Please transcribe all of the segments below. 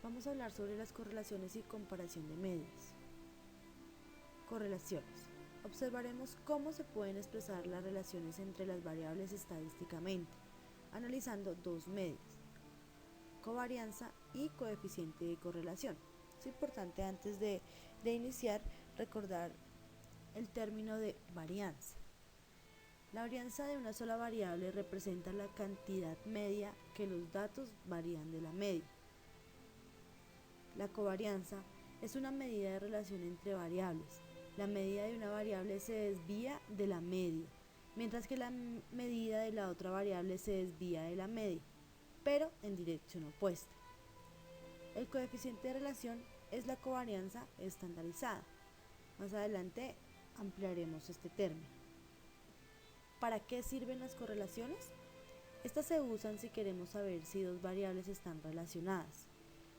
Vamos a hablar sobre las correlaciones y comparación de medias. Correlaciones. Observaremos cómo se pueden expresar las relaciones entre las variables estadísticamente, analizando dos medias, covarianza y coeficiente de correlación. Es importante antes de iniciar recordar el término de varianza. La varianza de una sola variable representa la cantidad media que los datos varían de la media. La covarianza es una medida de relación entre variables. La medida de una variable se desvía de la media, mientras que la medida de la otra variable se desvía de la media, pero en dirección opuesta. El coeficiente de relación es la covarianza estandarizada. Más adelante ampliaremos este término. ¿Para qué sirven las correlaciones? Estas se usan si queremos saber si dos variables están relacionadas,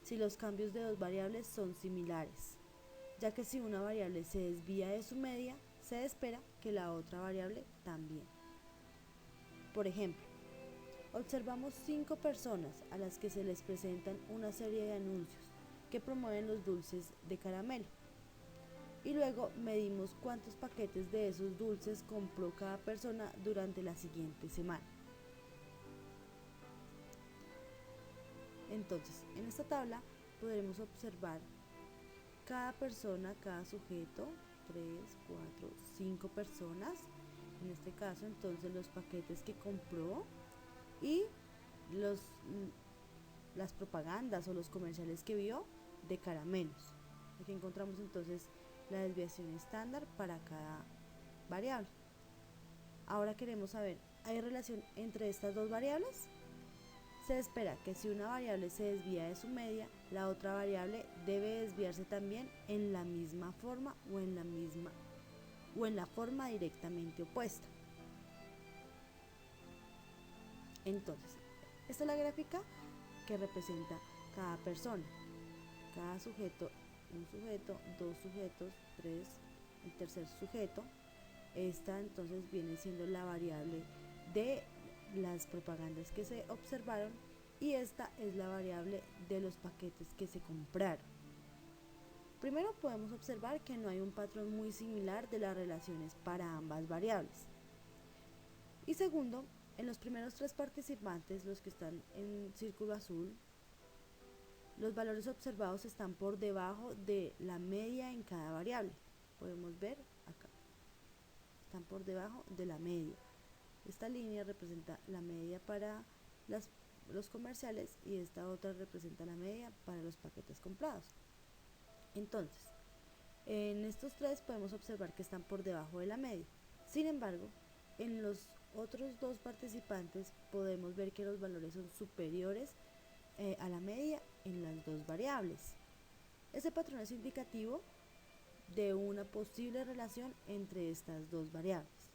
si los cambios de dos variables son similares, ya que si una variable se desvía de su media, se espera que la otra variable también. Por ejemplo, observamos 5 personas a las que se les presentan una serie de anuncios que promueven los dulces de caramelo. Y luego medimos cuántos paquetes de esos dulces compró cada persona durante la siguiente semana. Entonces, en esta tabla podremos observar cada persona, cada sujeto, 3, 4, 5 personas, en este caso entonces los paquetes que compró y las propagandas o los comerciales que vio de caramelos. Aquí encontramos entonces la desviación estándar para cada variable. Ahora queremos saber, ¿hay relación entre estas dos variables? Se espera que si una variable se desvía de su media, la otra variable debe desviarse también en la misma forma o en la forma directamente opuesta. Entonces, esta es la gráfica que representa cada persona, cada sujeto, un sujeto, dos sujetos, tres, el tercer sujeto. Esta entonces viene siendo la variable de las propagandas que se observaron y esta es la variable de los paquetes que se compraron. Primero podemos observar que no hay un patrón muy similar de las relaciones para ambas variables. Y segundo, en los primeros 3 participantes, los que están en círculo azul, los valores observados están por debajo de la media en cada variable. Podemos ver acá, están por debajo de la media. Esta línea representa la media para los comerciales y esta otra representa la media para los paquetes comprados. Entonces, en estos 3 podemos observar que están por debajo de la media. Sin embargo, en los otros 2 participantes podemos ver que los valores son superiores a la media en las 2 variables. Ese patrón es indicativo de una posible relación entre estas 2 variables.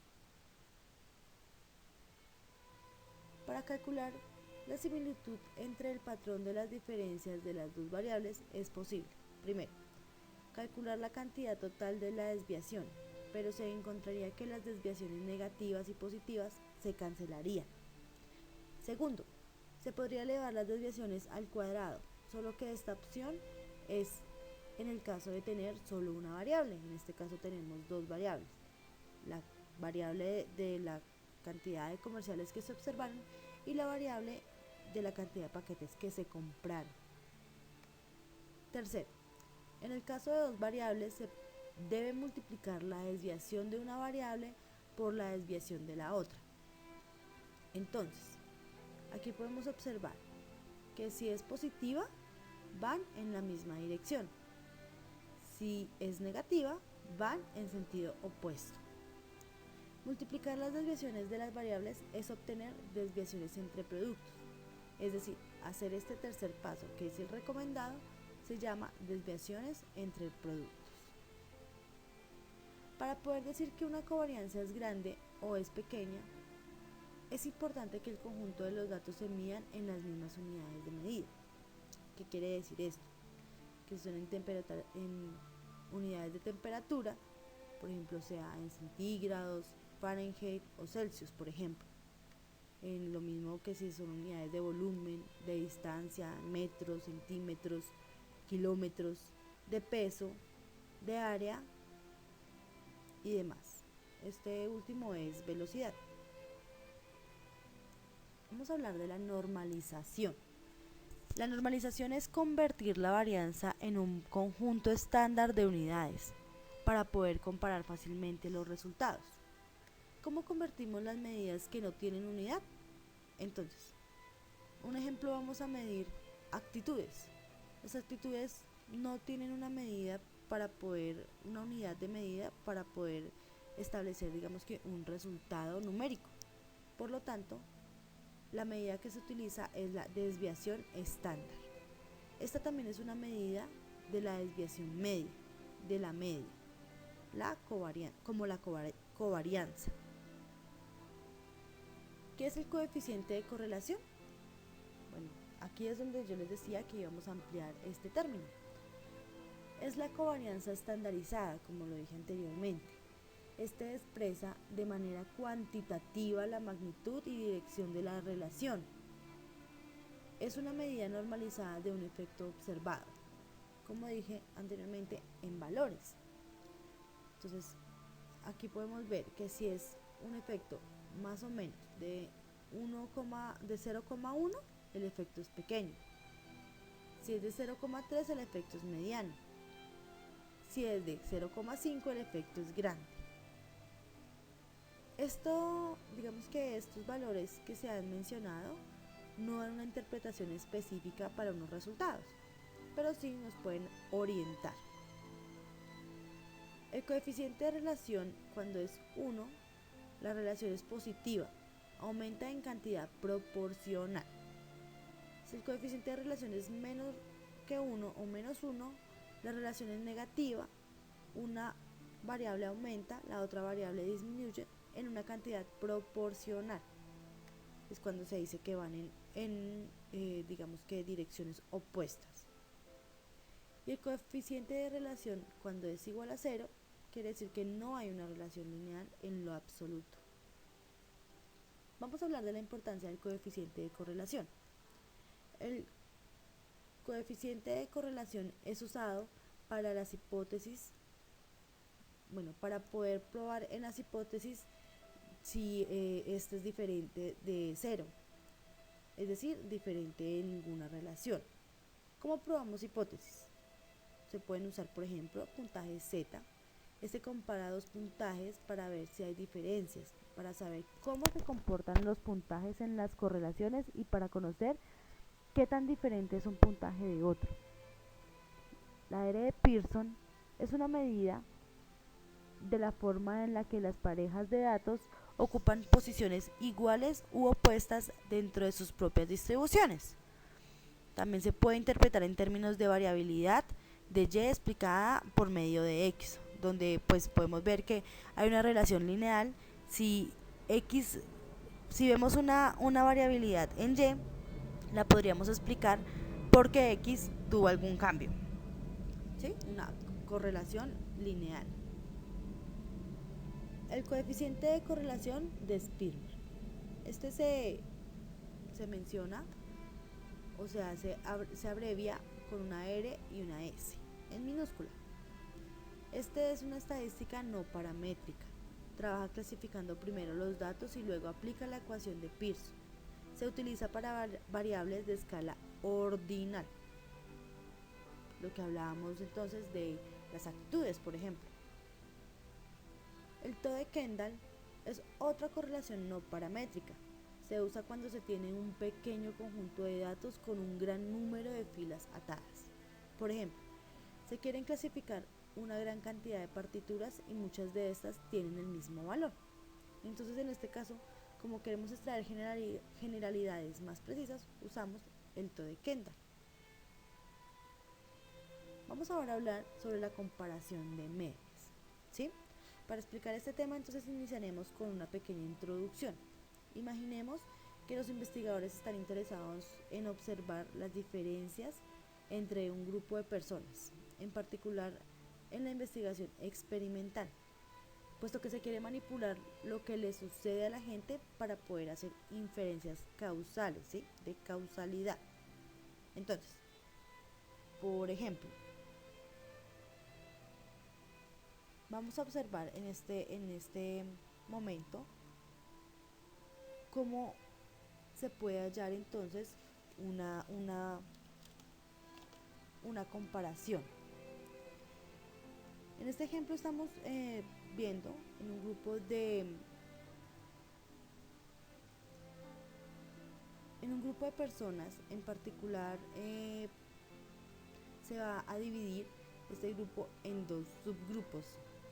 Para calcular la similitud entre el patrón de las diferencias de las 2 variables es posible. Primero, calcular la cantidad total de la desviación, pero se encontraría que las desviaciones negativas y positivas se cancelarían. Segundo, se podría elevar las desviaciones al cuadrado, solo que esta opción es en el caso de tener solo una variable. En este caso tenemos 2 variables, la variable de la cantidad de comerciales que se observaron y la variable de la cantidad de paquetes que se compraron. Tercero, en el caso de 2 variables se debe multiplicar la desviación de una variable por la desviación de la otra. Entonces, aquí podemos observar que si es positiva, van en la misma dirección. Si es negativa, van en sentido opuesto. Multiplicar las desviaciones de las variables es obtener desviaciones entre productos. Es decir, hacer este tercer paso, que es el recomendado, se llama desviaciones entre productos. Para poder decir que una covarianza es grande o es pequeña, es importante que el conjunto de los datos se midan en las mismas unidades de medida. ¿Qué quiere decir esto? Que son en unidades de temperatura, por ejemplo, sea en centígrados, Fahrenheit o Celsius, por ejemplo. en lo mismo que si son unidades de volumen, de distancia, metros, centímetros, kilómetros, de peso, de área y demás. Este último es velocidad. Vamos a hablar de la normalización. La normalización es convertir la varianza en un conjunto estándar de unidades para poder comparar fácilmente los resultados. ¿Cómo convertimos las medidas que no tienen unidad? Entonces, un ejemplo, vamos a medir actitudes. Las actitudes no tienen una medida una unidad de medida para poder establecer, digamos que un resultado numérico. Por lo tanto, la medida que se utiliza es la desviación estándar. Esta también es una medida de la desviación media, de la media, como la covarianza. ¿Qué es el coeficiente de correlación? Bueno, aquí es donde yo les decía que íbamos a ampliar este término. Es la covarianza estandarizada, como lo dije anteriormente. Este expresa de manera cuantitativa la magnitud y dirección de la relación. Es una medida normalizada de un efecto observado, como dije anteriormente, en valores. Entonces, aquí podemos ver que si es un efecto más o menos de 0,1, el efecto es pequeño. Si es de 0,3, el efecto es mediano. Si es de 0,5, el efecto es grande. Digamos que estos valores que se han mencionado no dan una interpretación específica para unos resultados, pero sí nos pueden orientar. El coeficiente de relación, cuando es 1, la relación es positiva, aumenta en cantidad proporcional. Si el coeficiente de relación es menos que 1 o menos 1, la relación es negativa, una variable aumenta, la otra variable disminuye en una cantidad proporcional. Es cuando se dice que van digamos que direcciones opuestas. Y el coeficiente de relación, cuando es igual a 0, quiere decir que no hay una relación lineal en lo absoluto. Vamos a hablar de la importancia del coeficiente de correlación. El coeficiente de correlación es usado para las hipótesis, para poder probar en las hipótesis si este es diferente de 0, es decir, diferente de ninguna relación. ¿Cómo probamos hipótesis? Se pueden usar, por ejemplo, puntajes Z. Este compara dos puntajes para ver si hay diferencias, para saber cómo se comportan los puntajes en las correlaciones y para conocer qué tan diferente es un puntaje de otro. La R de Pearson es una medida de la forma en la que las parejas de datos ocupan posiciones iguales u opuestas dentro de sus propias distribuciones. También se puede interpretar en términos de variabilidad de Y explicada por medio de X, donde pues podemos ver que hay una relación lineal. Si vemos una variabilidad en Y, la podríamos explicar porque X tuvo algún cambio, ¿sí? Una correlación lineal. El coeficiente de correlación de Spearman. Este se menciona, o sea, se abrevia con una R y una S en minúscula. Este es una estadística no paramétrica. Trabaja clasificando primero los datos y luego aplica la ecuación de Pearson. Se utiliza para variables de escala ordinal. Lo que hablábamos entonces de las actitudes, por ejemplo. El TOE de Kendall es otra correlación no paramétrica. Se usa cuando se tiene un pequeño conjunto de datos con un gran número de filas atadas. Por ejemplo, se quieren clasificar una gran cantidad de partituras y muchas de estas tienen el mismo valor. Entonces, en este caso, como queremos extraer generalidades más precisas, usamos el TOE de Kendall. Vamos ahora a hablar sobre la comparación de medias, ¿sí? Para explicar este tema, entonces iniciaremos con una pequeña introducción. Imaginemos que los investigadores están interesados en observar las diferencias entre un grupo de personas, en particular en la investigación experimental. puesto que se quiere manipular lo que le sucede a la gente para poder hacer inferencias causales, ¿sí? De causalidad. Entonces, por ejemplo, vamos a observar en este momento cómo se puede hallar entonces una comparación. En este ejemplo estamos viendo en un grupo de personas en particular, se va a dividir este grupo en dos subgrupos.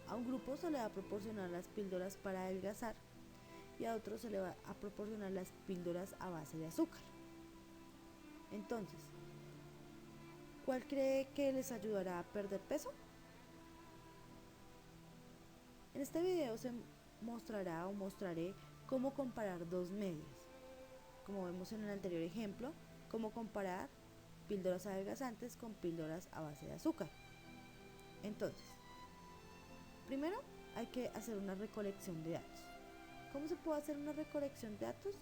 A un grupo se le va a proporcionar las píldoras para adelgazar y a otro se le va a proporcionar las píldoras a base de azúcar. Entonces, ¿cuál cree que les ayudará a perder peso? En este video se mostrará o mostraré cómo comparar dos medias. Como vemos en el anterior ejemplo, cómo comparar píldoras adelgazantes con píldoras a base de azúcar. Entonces, primero hay que hacer una recolección de datos. ¿Cómo se puede hacer una recolección de datos?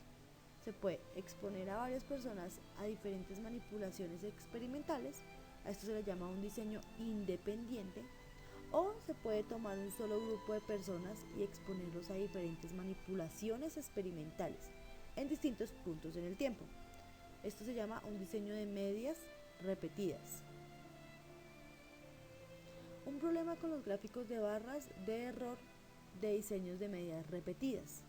Se puede exponer a varias personas a diferentes manipulaciones experimentales, a esto se le llama un diseño independiente, o se puede tomar un solo grupo de personas y exponerlos a diferentes manipulaciones experimentales en distintos puntos en el tiempo. Esto se llama un diseño de medias repetidas. Un problema con los gráficos de barras de error de diseños de medias repetidas.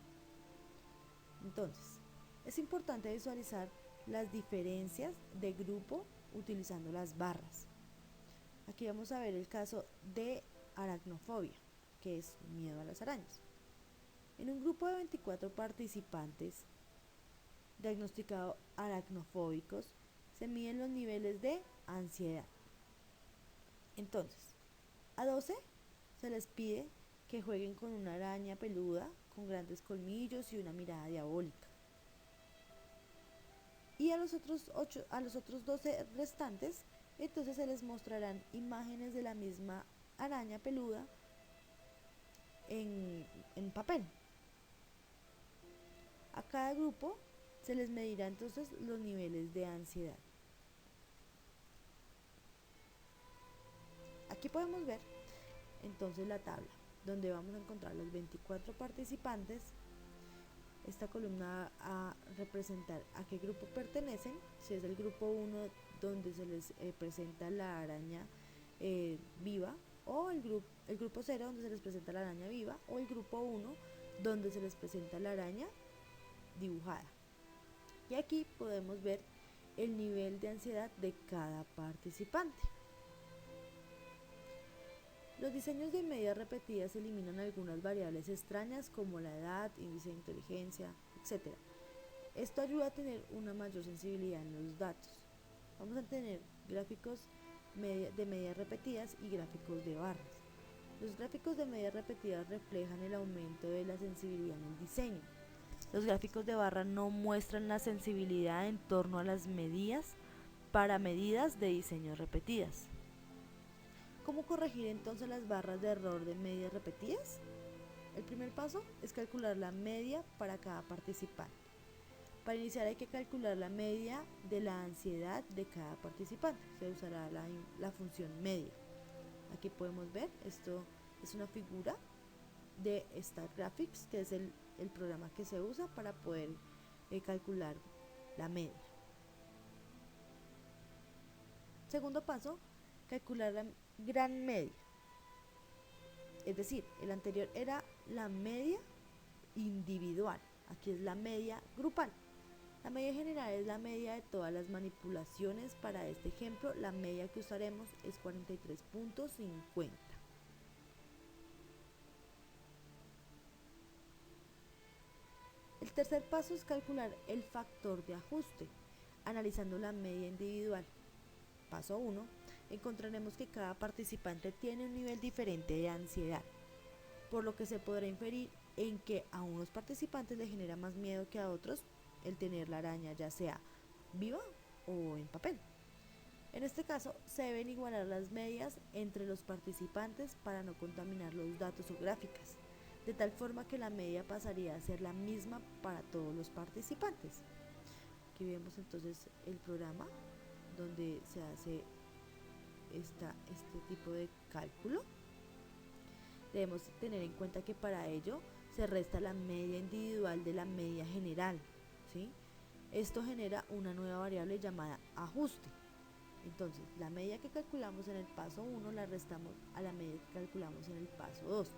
Entonces, es importante visualizar las diferencias de grupo utilizando las barras. Aquí vamos a ver el caso de aracnofobia, que es miedo a las arañas. En un grupo de 24 participantes diagnosticados aracnofóbicos, se miden los niveles de ansiedad. Entonces, a 12 se les pide que jueguen con una araña peluda con grandes colmillos y una mirada diabólica. Y a los otros 12 restantes, entonces se les mostrarán imágenes de la misma araña peluda en papel. A cada grupo se les medirá entonces los niveles de ansiedad. Aquí podemos ver entonces la tabla, donde vamos a encontrar los 24 participantes. Esta columna va a representar a qué grupo pertenecen, si es el grupo 1 donde se les presenta la araña viva, o el grupo 0 donde se les presenta la araña viva, o el grupo 1 donde se les presenta la araña dibujada. Y aquí podemos ver el nivel de ansiedad de cada participante. Los diseños de medias repetidas eliminan algunas variables extrañas como la edad, índice de inteligencia, etc. Esto ayuda a tener una mayor sensibilidad en los datos. Vamos a tener gráficos de medias repetidas y gráficos de barras. Los gráficos de medias repetidas reflejan el aumento de la sensibilidad en el diseño. Los gráficos de barra no muestran la sensibilidad en torno a las medidas para medidas de diseño repetidas. ¿Cómo corregir entonces las barras de error de medias repetidas? El primer paso es calcular la media para cada participante. Para iniciar hay que calcular la media de la ansiedad de cada participante. Se usará la función media. Aquí podemos ver, esto es una figura de StatGraphics, que es el programa que se usa para poder calcular la media. Segundo paso, calcular la gran media. Es decir, el anterior era la media individual, aquí es la media grupal. La media general es la media de todas las manipulaciones. Para este ejemplo, la media que usaremos es 43.50. El tercer paso es calcular el factor de ajuste, analizando la media individual. Paso 1. Encontraremos que cada participante tiene un nivel diferente de ansiedad, por lo que se podrá inferir en que a unos participantes les genera más miedo que a otros el tener la araña, ya sea viva o en papel. En este caso, se deben igualar las medias entre los participantes para no contaminar los datos o gráficas. de tal forma que la media pasaría a ser la misma para todos los participantes. Aquí vemos entonces el programa donde se hace este tipo de cálculo. Debemos tener en cuenta que para ello se resta la media individual de la media general, ¿sí? Esto genera una nueva variable llamada ajuste. Entonces, la media que calculamos en el paso 1 la restamos a la media que calculamos en el paso 2.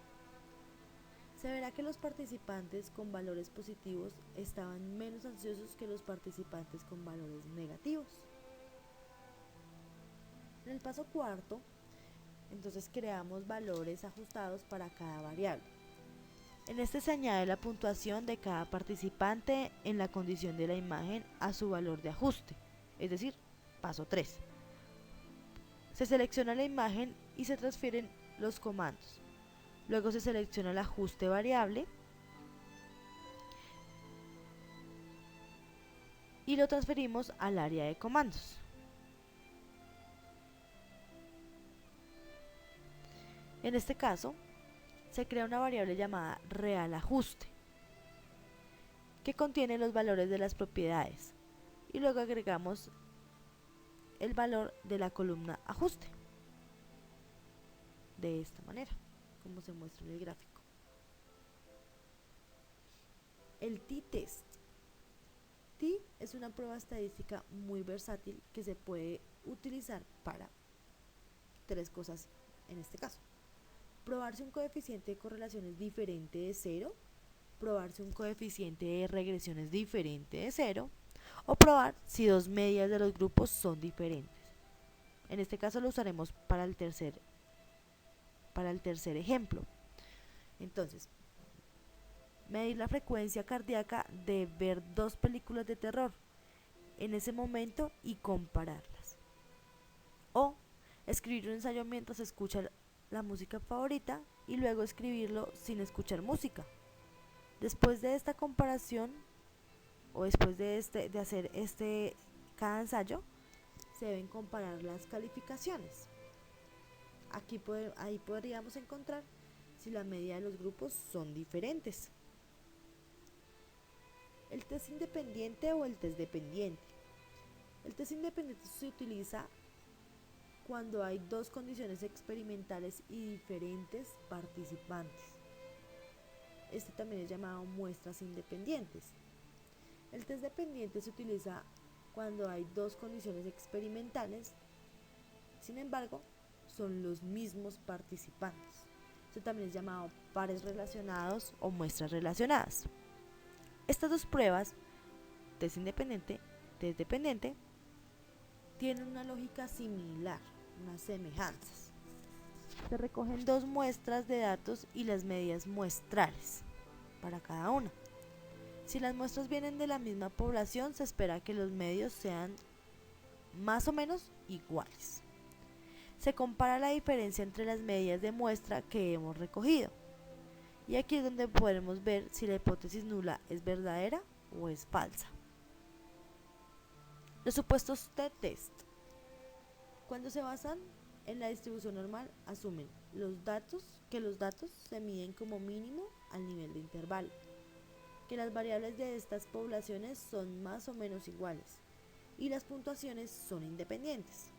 Se verá que los participantes con valores positivos estaban menos ansiosos que los participantes con valores negativos. En el paso cuarto, entonces creamos valores ajustados para cada variable. En este se añade la puntuación de cada participante en la condición de la imagen a su valor de ajuste, es decir, paso 3. Se selecciona la imagen y se transfieren los comandos. Luego se selecciona el ajuste variable y lo transferimos al área de comandos. En este caso, se crea una variable llamada real ajuste, que contiene los valores de las propiedades, y luego agregamos el valor de la columna ajuste, de esta manera, como se muestra en el gráfico. El t-test. T es una prueba estadística muy versátil que se puede utilizar para tres cosas en este caso. Probar si un coeficiente de correlación es diferente de 0, probar si un coeficiente de regresión es diferente de 0, o probar si dos medias de los grupos son diferentes. En este caso lo usaremos para el tercer ejemplo. Entonces, medir la frecuencia cardíaca de ver dos películas de terror en ese momento y compararlas. O escribir un ensayo mientras escucha la música favorita y luego escribirlo sin escuchar música. Después de esta comparación o después de hacer cada ensayo, se deben comparar las calificaciones. Ahí podríamos encontrar si la media de los grupos son diferentes. El test independiente o el test dependiente. El test independiente se utiliza cuando hay dos condiciones experimentales y diferentes participantes. Este también es llamado muestras independientes. El test dependiente se utiliza cuando hay dos condiciones experimentales, sin embargo, son los mismos participantes. Esto también es llamado pares relacionados o muestras relacionadas. Estas dos pruebas, test independiente, test dependiente, tienen una lógica similar, unas semejanzas. Se recogen dos muestras de datos y las medias muestrales para cada una. Si las muestras vienen de la misma población, se espera que los medios sean más o menos iguales. Se compara la diferencia entre las medias de muestra que hemos recogido. Y aquí es donde podremos ver si la hipótesis nula es verdadera o es falsa. Los supuestos de test. Cuando se basan en la distribución normal, asumen que los datos se miden como mínimo al nivel de intervalo, que las variables de estas poblaciones son más o menos iguales y las puntuaciones son independientes.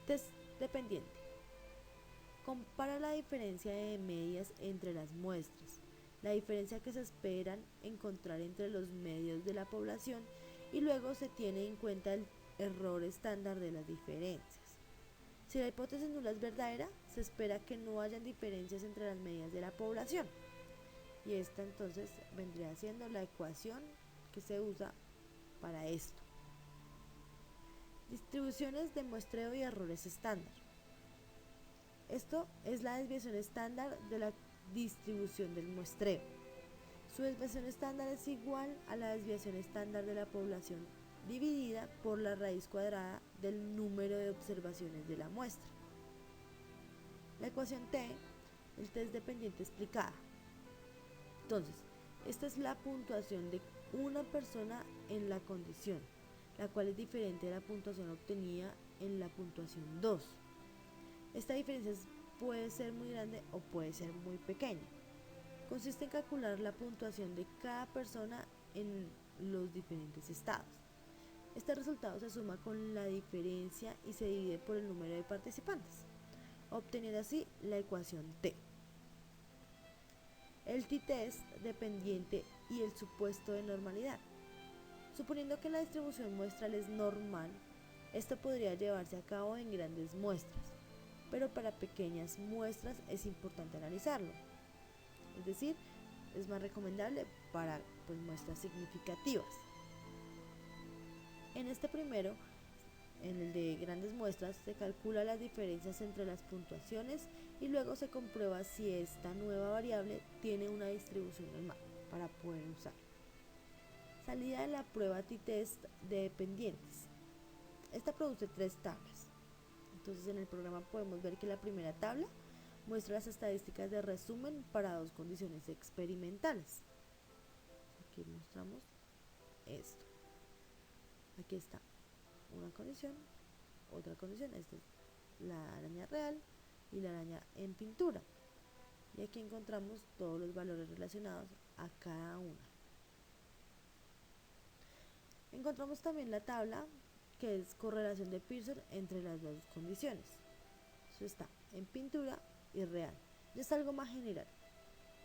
Test dependiente. Compara la diferencia de medias entre las muestras, la diferencia que se esperan encontrar entre los medios de la población y luego se tiene en cuenta el error estándar de las diferencias. Si la hipótesis nula es verdadera, se espera que no hayan diferencias entre las medias de la población. Y esta entonces vendría siendo la ecuación que se usa para esto. Distribuciones de muestreo y errores estándar. Esto es la desviación estándar de la distribución del muestreo. Su desviación estándar es igual a la desviación estándar de la población dividida por la raíz cuadrada del número de observaciones de la muestra. La ecuación T, el test dependiente explicada. Entonces, esta es la puntuación de una persona en la condición, la cual es diferente de la puntuación obtenida en la puntuación 2. Esta diferencia es puede ser muy grande o puede ser muy pequeña. Consiste en calcular la puntuación de cada persona en los diferentes estados. Este resultado se suma con la diferencia y se divide por el número de participantes, obteniendo así la ecuación T. El t-test dependiente y el supuesto de normalidad. Suponiendo que la distribución muestral es normal, esto podría llevarse a cabo en grandes muestras, pero para pequeñas muestras es importante analizarlo. Es decir, es más recomendable para muestras significativas. En este primero, en el de grandes muestras, se calcula las diferencias entre las puntuaciones y luego se comprueba si esta nueva variable tiene una distribución normal para poder usar. Salida de la prueba t-test de dependientes. Esta produce 3 tablas. Entonces en el programa podemos ver que la primera tabla muestra las estadísticas de resumen para 2 condiciones experimentales. Aquí mostramos esto. Aquí está una condición, otra condición, esta es la araña real y la araña en pintura. Y aquí encontramos todos los valores relacionados a cada una. Encontramos también la tabla que es correlación de Pearson entre las dos condiciones. Eso está en pintura y real. Ya es algo más general,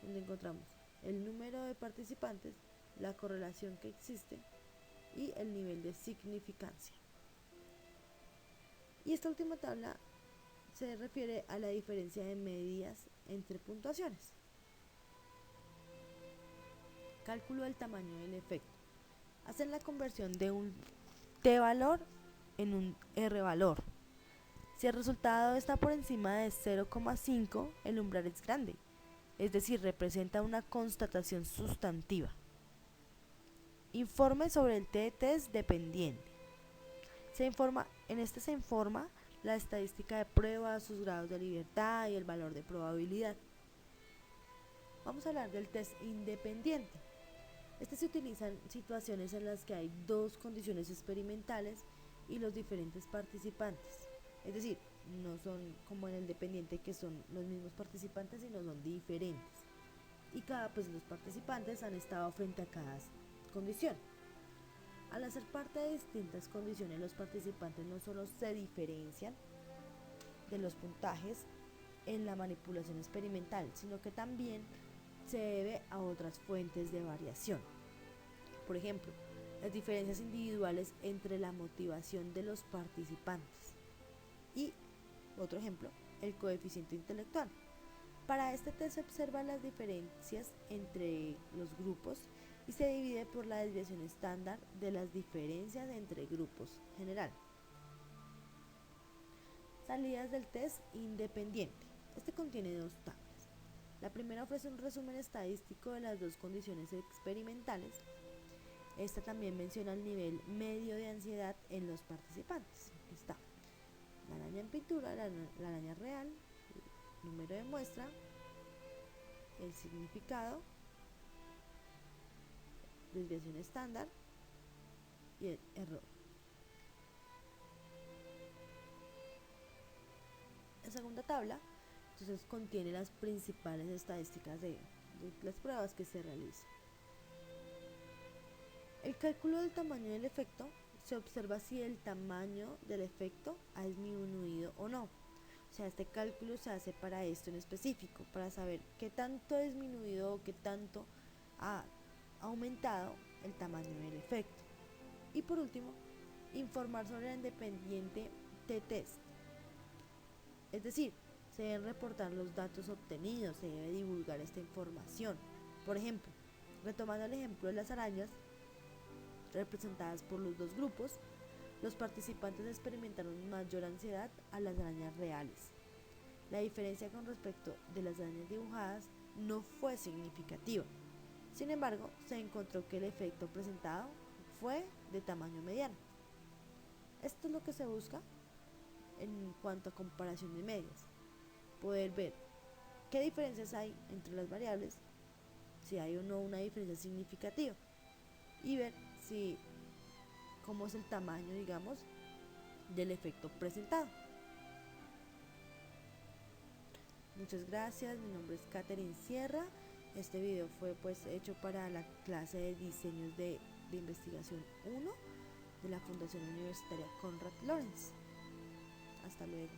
donde encontramos el número de participantes, la correlación que existe y el nivel de significancia. Y esta última tabla se refiere a la diferencia de medidas entre puntuaciones. Cálculo del tamaño del efecto. Hacen la conversión de un t-valor en un r-valor. Si el resultado está por encima de 0,5, el umbral es grande, es decir, representa una constatación sustantiva. Informe sobre el t-test dependiente. En este se informa la estadística de prueba, sus grados de libertad y el valor de probabilidad. Vamos a hablar del test independiente. Este se utiliza en situaciones en las que hay 2 condiciones experimentales y los diferentes participantes. Es decir, no son como en el dependiente que son los mismos participantes, sino son diferentes. Y los participantes han estado frente a cada condición. Al hacer parte de distintas condiciones, los participantes no solo se diferencian de los puntajes en la manipulación experimental, sino que también se debe a otras fuentes de variación. Por ejemplo, las diferencias individuales entre la motivación de los participantes. Y, otro ejemplo, el coeficiente intelectual. Para este test se observan las diferencias entre los grupos y se divide por la desviación estándar de las diferencias entre grupos general. Salidas del test independiente. Este contiene 2 tablas. La primera ofrece un resumen estadístico de las 2 condiciones experimentales. Esta también menciona el nivel medio de ansiedad en los participantes. Aquí está la araña en pintura, la araña real, el número de muestra, el significado, desviación estándar y el error. La segunda tabla entonces contiene las principales estadísticas de las pruebas que se realizan. El cálculo del tamaño del efecto se observa si el tamaño del efecto ha disminuido o no. O sea, este cálculo se hace para esto en específico, para saber qué tanto ha disminuido o qué tanto ha aumentado el tamaño del efecto. Y por último, informar sobre el independiente t-test. Es decir, se deben reportar los datos obtenidos, se debe divulgar esta información. Por ejemplo, retomando el ejemplo de las arañas representadas por los 2 grupos, los participantes experimentaron mayor ansiedad a las arañas reales. La diferencia con respecto de las arañas dibujadas no fue significativa. Sin embargo, se encontró que el efecto presentado fue de tamaño mediano. Esto es lo que se busca en cuanto a comparación de medias. Poder ver qué diferencias hay entre las variables, si hay o no una diferencia significativa, y ver cómo es el tamaño, digamos, del efecto presentado. Muchas gracias, mi nombre es Katherine Sierra. Este video fue pues hecho para la clase de diseños de investigación 1 de la Fundación Universitaria Konrad Lorenz. Hasta luego.